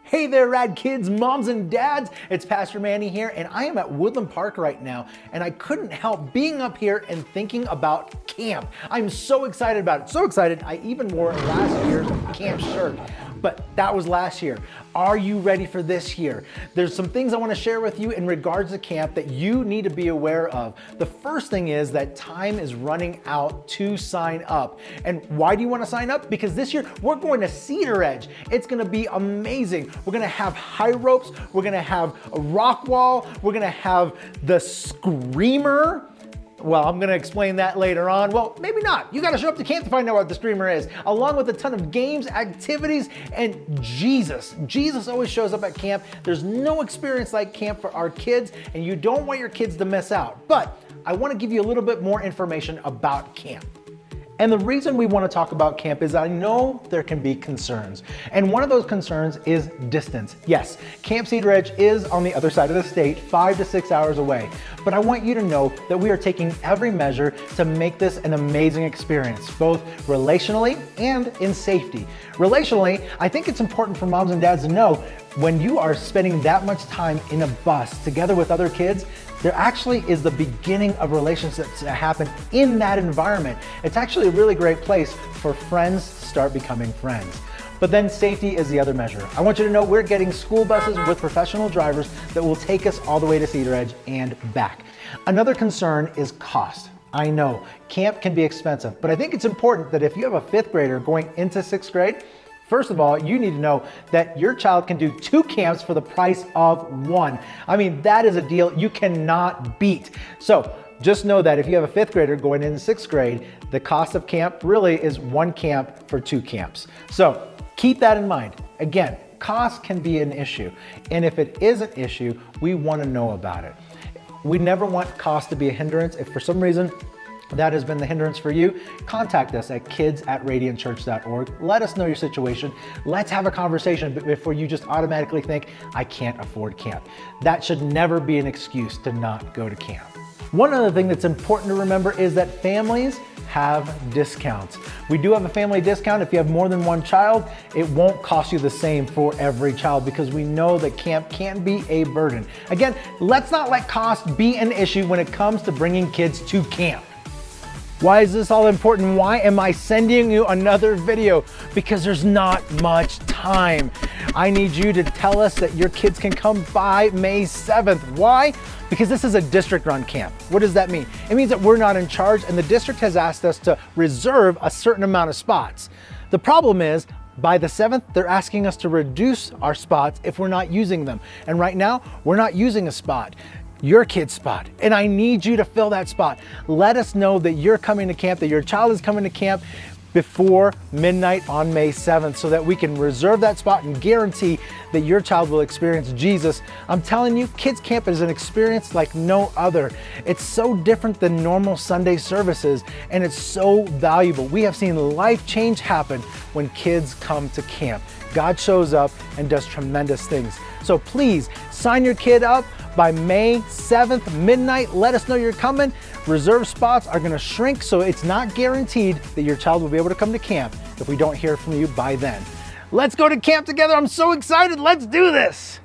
Hey there, rad kids, moms and dads. It's Pastor Manny here, and I am at Woodland Park right now, and I couldn't help being up here and thinking about camp. I'm so excited about it. So excited, I even wore last year's camp shirt. But that was last year. Are you ready for this year? There's some things I want to share with you in regards to camp that you need to be aware of. The first thing is that time is running out to sign up. And why do you want to sign up? Because this year we're going to Cedar Edge. It's going to be amazing. We're going to have high ropes. We're going to have a rock wall. We're going to have the Screamer. Well, I'm gonna explain that later on. Well, maybe not. You gotta show up to camp to find out what the Screamer is, along with a ton of games, activities, and Jesus. Jesus always shows up at camp. There's no experience like camp for our kids, and you don't want your kids to miss out. But I wanna give you a little bit more information about camp. And the reason we want to talk about camp is I know there can be concerns. And one of those concerns is distance. Yes, Camp Cedar Edge is on the other side of the state, 5 to 6 hours away. But I want you to know that we are taking every measure to make this an amazing experience, both relationally and in safety. Relationally, I think it's important for moms and dads to know when you are spending that much time in a bus together with other kids, there actually is the beginning of relationships that happen in that environment. It's actually a really great place for friends to start becoming friends. But then safety is the other measure. I want you to know we're getting school buses with professional drivers that will take us all the way to Cedar Edge and back. Another concern is cost. I know camp can be expensive, but I think it's important that if you have a 5th grader going into 6th grade, first of all, you need to know that your child can do 2 camps for the price of 1. I mean, that is a deal you cannot beat. So just know that if you have a 5th grader going into 6th grade, the cost of camp really is 1 camp for 2 camps. So keep that in mind. Again, cost can be an issue. And if it is an issue, we want to know about it. We never want cost to be a hindrance. If for some reason that has been the hindrance for you, contact us at kids@radiantchurch.org. Let us know your situation. Let's have a conversation before you just automatically think, I can't afford camp. That should never be an excuse to not go to camp. One other thing that's important to remember is that families have discounts. We do have a family discount. If you have more than 1 child, it won't cost you the same for every child because we know that camp can be a burden. Again, let's not let cost be an issue when it comes to bringing kids to camp. Why is this all important? Why am I sending you another video? Because there's not much time. I need you to tell us that your kids can come by May 7th. Why? Because this is a district-run camp. What does that mean? It means that we're not in charge and the district has asked us to reserve a certain amount of spots. The problem is, by the 7th, they're asking us to reduce our spots if we're not using them. And right now, we're not using a spot. Your kid's spot, and I need you to fill that spot. Let us know that you're coming to camp, that your child is coming to camp before midnight on May 7th so that we can reserve that spot and guarantee that your child will experience Jesus. I'm telling you, kids camp is an experience like no other. It's so different than normal Sunday services, and it's so valuable. We have seen life change happen when kids come to camp. God shows up and does tremendous things. So please sign your kid up by May 7th, midnight. Let us know you're coming. Reserve spots are gonna shrink, so it's not guaranteed that your child will be able to come to camp if we don't hear from you by then. Let's go to camp together. I'm so excited. Let's do this.